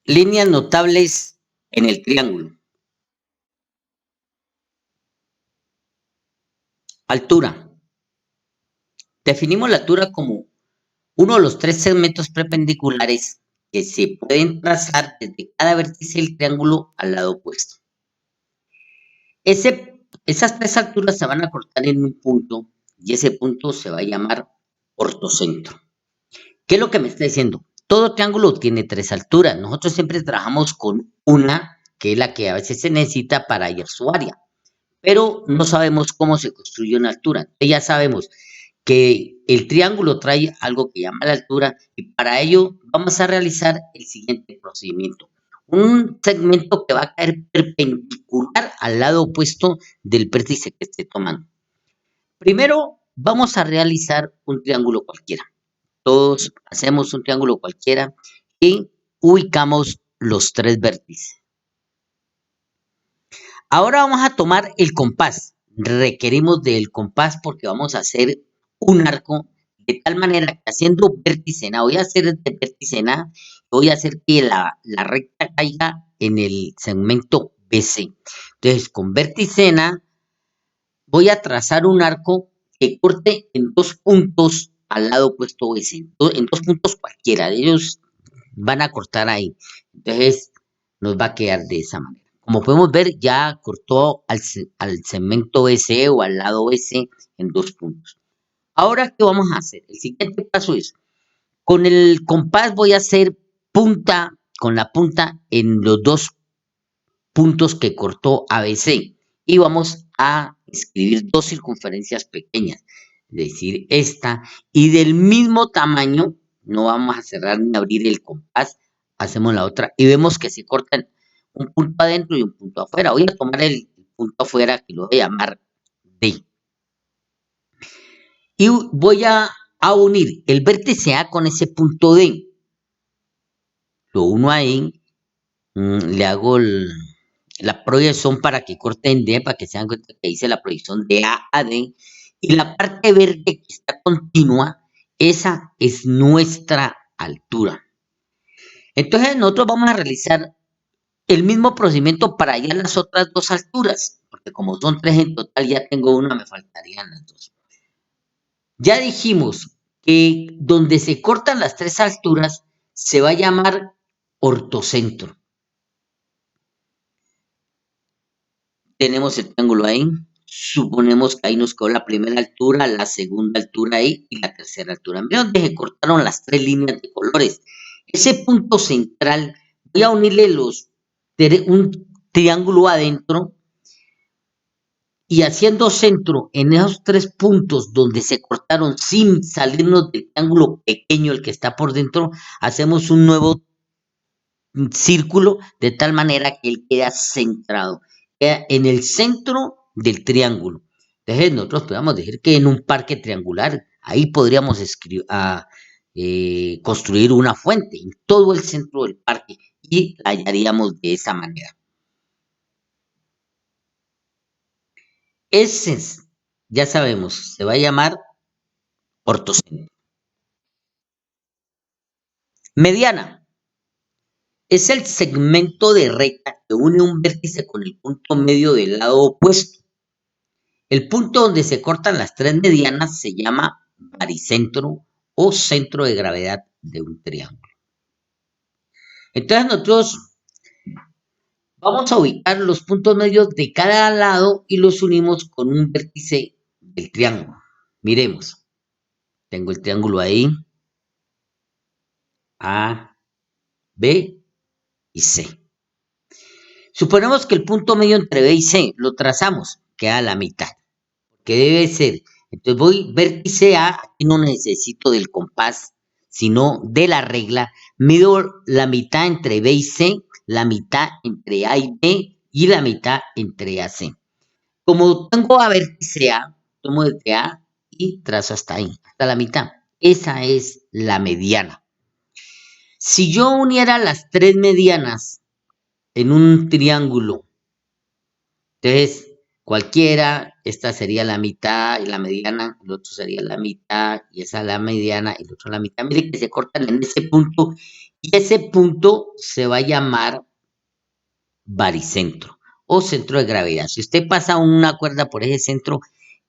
Líneas notables en el triángulo. Altura. Definimos la altura como uno de los tres segmentos perpendiculares que se pueden trazar desde cada vértice del triángulo al lado opuesto. Esas tres alturas se van a cortar en un punto y ese punto se va a llamar ortocentro. ¿Qué es lo que me está diciendo? Todo triángulo tiene tres alturas. Nosotros siempre trabajamos con una, que es la que a veces se necesita para hallar su área, pero no sabemos cómo se construye una altura. Ya sabemos que el triángulo trae algo que llama la altura y para ello vamos a realizar el siguiente procedimiento. Un segmento que va a caer perpendicular al lado opuesto del vértice que esté tomando. Primero vamos a realizar un triángulo cualquiera. Todos hacemos un triángulo cualquiera y ubicamos los tres vértices. Ahora vamos a tomar el compás. Requerimos del compás porque vamos a hacer un arco de tal manera que haciendo vértice en A, voy a hacer este vértice en A, voy a hacer que la recta caiga en el segmento BC. Entonces, con vértice en A, voy a trazar un arco que corte en dos puntos al lado opuesto BC, en dos puntos cualquiera, de ellos van a cortar ahí. Entonces, nos va a quedar de esa manera. Como podemos ver, ya cortó al segmento BC o al lado BC en dos puntos. Ahora, ¿qué vamos a hacer? El siguiente paso es, con el compás voy a hacer punta, con la punta en los dos puntos que cortó ABC. Y vamos a escribir dos circunferencias pequeñas, es decir, esta, y del mismo tamaño, no vamos a cerrar ni abrir el compás, hacemos la otra, y vemos que se cortan un punto adentro y un punto afuera. Voy a tomar el punto afuera, que lo voy a llamar D. Y voy a unir el vértice A con ese punto D. Lo uno ahí, le hago la proyección para que corten D, para que se den cuenta que hice la proyección de A a D. Y la parte verde que está continua, esa es nuestra altura. Entonces nosotros vamos a realizar el mismo procedimiento para hallar las otras dos alturas, porque como son tres en total, ya tengo una, me faltarían las dos. Ya dijimos que donde se cortan las tres alturas se va a llamar ortocentro. Tenemos el triángulo ahí. Suponemos que ahí nos quedó la primera altura, la segunda altura ahí y la tercera altura. Miren donde se cortaron las tres líneas de colores. Ese punto central, voy a unirle un triángulo adentro y haciendo centro en esos tres puntos donde se cortaron sin salirnos del triángulo pequeño, el que está por dentro, hacemos un nuevo círculo de tal manera que él queda centrado, queda en el centro del triángulo. Entonces nosotros podemos decir que en un parque triangular, ahí podríamos construir una fuente en todo el centro del parque y la hallaríamos de esa manera. Ese, ya sabemos, se va a llamar ortocentro. Mediana. Es el segmento de recta que une un vértice con el punto medio del lado opuesto. El punto donde se cortan las tres medianas se llama baricentro o centro de gravedad de un triángulo. Entonces nosotros vamos a ubicar los puntos medios de cada lado y los unimos con un vértice del triángulo. Miremos. Tengo el triángulo ahí. A, B y C. Suponemos que el punto medio entre B y C lo trazamos, queda a la mitad, que debe ser. Entonces voy vértice A, aquí no necesito del compás, sino de la regla. Mido la mitad entre B y C, la mitad entre A y B y la mitad entre A y C. Como tengo a vértice A, tomo desde A y trazo hasta ahí, hasta la mitad. Esa es la mediana. Si yo uniera las tres medianas en un triángulo, entonces cualquiera, esta sería la mitad y la mediana, el otro sería la mitad y esa la mediana y el otro la mitad. Mire que se cortan en ese punto y ese punto se va a llamar baricentro o centro de gravedad. Si usted pasa una cuerda por ese centro,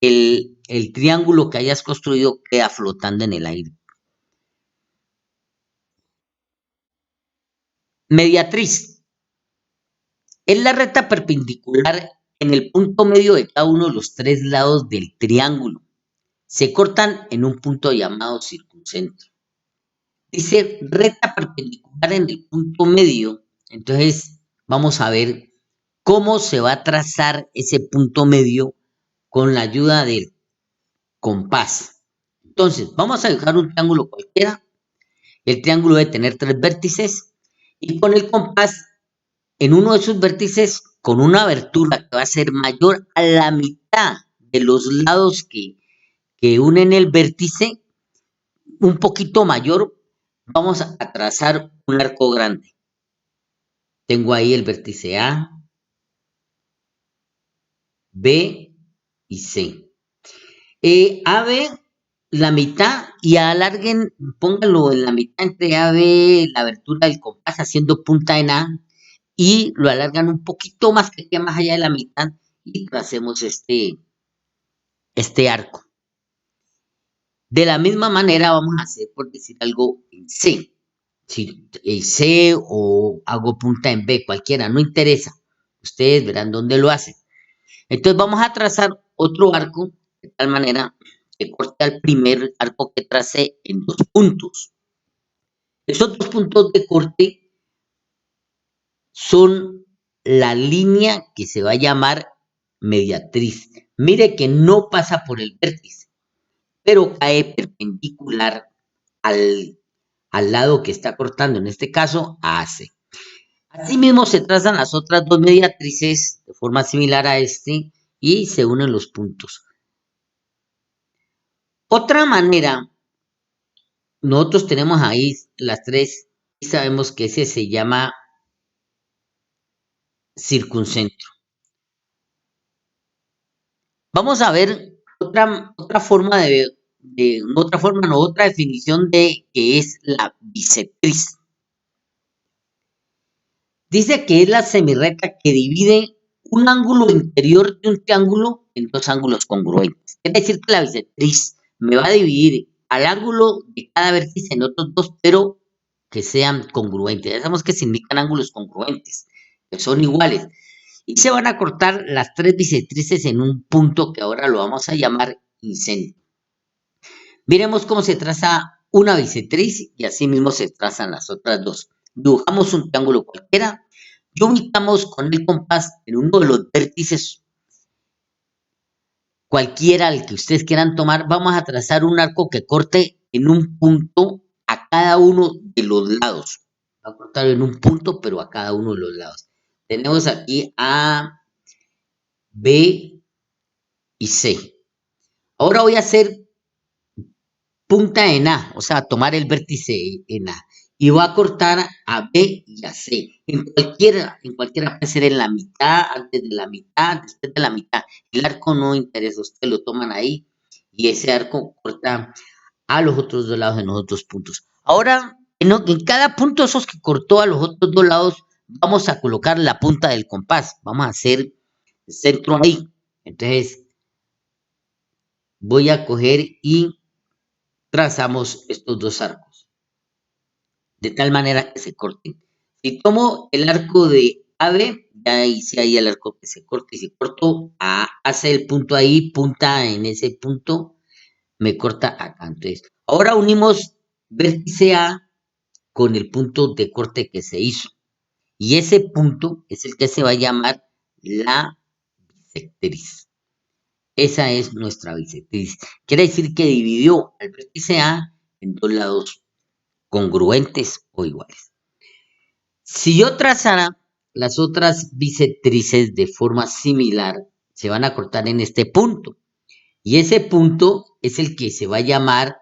el triángulo que hayas construido queda flotando en el aire. Mediatriz es la recta perpendicular en el punto medio de cada uno de los tres lados del triángulo. Se cortan en un punto llamado circuncentro. Dice recta perpendicular en el punto medio. Entonces, vamos a ver cómo se va a trazar ese punto medio con la ayuda del compás. Entonces, vamos a dibujar un triángulo cualquiera. El triángulo debe tener tres vértices y con el compás en uno de sus vértices con una abertura que va a ser mayor a la mitad de los lados que unen el vértice, un poquito mayor, vamos a trazar un arco grande. Tengo ahí el vértice A, B y C. AB, la mitad, y alarguen, pónganlo en la mitad entre AB, la abertura del compás, haciendo punta en A, y lo alargan un poquito más, que quede más allá de la mitad, y tracemos este arco. De la misma manera vamos a hacer, por decir algo, en C. Si C o hago punta en B, cualquiera, no interesa. Ustedes verán dónde lo hacen. Entonces vamos a trazar otro arco de tal manera que corte al primer arco que tracé en dos puntos. Esos dos puntos de corte son la línea que se va a llamar mediatriz. Mire que no pasa por el vértice, pero cae perpendicular al lado que está cortando, en este caso a AC. Asimismo se trazan las otras dos mediatrices de forma similar a este y se unen los puntos. Otra manera, nosotros tenemos ahí las tres y sabemos que ese se llama circuncentro. Vamos a ver otra forma otra definición de que es la bisectriz. Dice que es la semirrecta que divide un ángulo interior de un triángulo en dos ángulos congruentes. Es decir, que la bisectriz me va a dividir al ángulo de cada vértice en otros dos, pero que sean congruentes. Ya sabemos que se indican ángulos congruentes, que son iguales. Y se van a cortar las tres bisectrices en un punto que ahora lo vamos a llamar incentro. Miremos cómo se traza una bisectriz y así mismo se trazan las otras dos. Dibujamos un triángulo cualquiera y ubicamos con el compás en uno de los vértices cualquiera al que ustedes quieran tomar. Vamos a trazar un arco que corte en un punto a cada uno de los lados. Va a cortar en un punto, pero a cada uno de los lados. Tenemos aquí A, B y C. Ahora voy a hacer punta en A, o sea, tomar el vértice en A. Y voy a cortar a B y a C. En cualquiera puede ser en la mitad, antes de la mitad, después de la mitad. El arco no interesa, ustedes lo toman ahí y ese arco corta a los otros dos lados en los otros puntos. Ahora, en cada punto esos que cortó a los otros dos lados, vamos a colocar la punta del compás. Vamos a hacer el centro ahí. Entonces, voy a coger y trazamos estos dos arcos, de tal manera que se corten. Si tomo el arco de AB, ya hice ahí el arco que se corte, y si corto A, hace el punto ahí, punta en ese punto, me corta acá. Entonces, ahora unimos vértice A con el punto de corte que se hizo. Y ese punto es el que se va a llamar la bisectriz. Esa es nuestra bisectriz. Quiere decir que dividió el vértice A en dos lados congruentes o iguales. Si yo trazara las otras bisectrices de forma similar, se van a cortar en este punto. Y ese punto es el que se va a llamar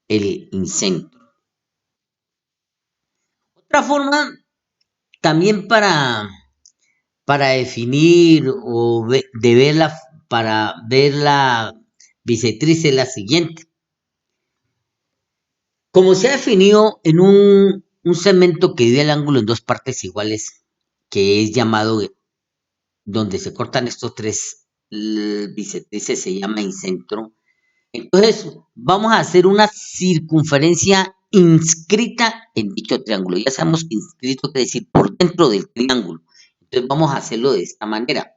el incentro. Otra forma también para definir o de ver para ver la bisectriz es la siguiente. Como se ha definido en un segmento que divide el ángulo en dos partes iguales, que es llamado, donde se cortan estos tres bisectrices, se llama incentro. Entonces, vamos a hacer una circunferencia inscrita en dicho triángulo. Ya sabemos que inscrito quiere decir por dentro del triángulo. Entonces, vamos a hacerlo de esta manera.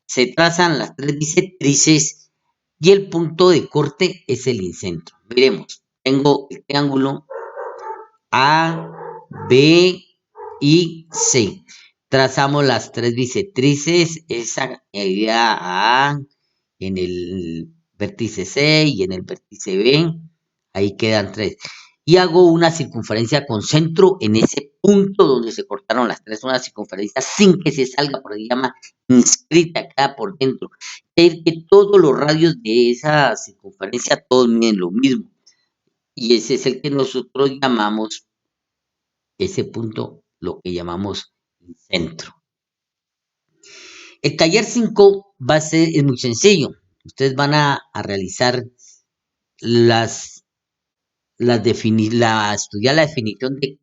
Se trazan las tres bisectrices y el punto de corte es el incentro. Miremos, tengo el triángulo A, B y C. Trazamos las tres bisectrices, esa idea A en el vértice C y en el vértice B, ahí quedan tres. Y hago una circunferencia con centro en ese punto donde se cortaron las tres, una circunferencia sin que se salga, por ahí llama inscrita acá por dentro. Es que todos los radios de esa circunferencia, todos miden lo mismo. Y ese es el que nosotros llamamos, ese punto, lo que llamamos centro. El taller 5 va a ser, es muy sencillo. Ustedes van a realizar estudiar la definición de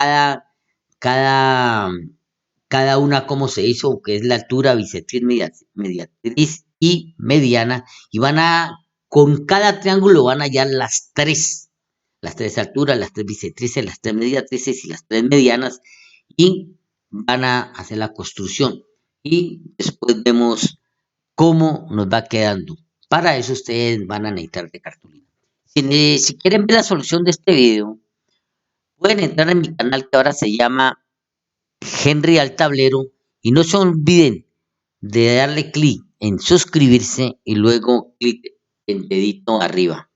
cada una, cómo se hizo, que es la altura, bisectriz, mediatriz y mediana, y con cada triángulo van a hallar las tres alturas, las tres bisectrices, las tres mediatrices y las tres medianas, y van a hacer la construcción. Y después vemos cómo nos va quedando. Para eso ustedes van a necesitar de cartulina. Si quieren ver la solución de este video, pueden entrar en mi canal que ahora se llama Henry al Tablero, y no se olviden de darle clic en suscribirse y luego clic en dedito arriba.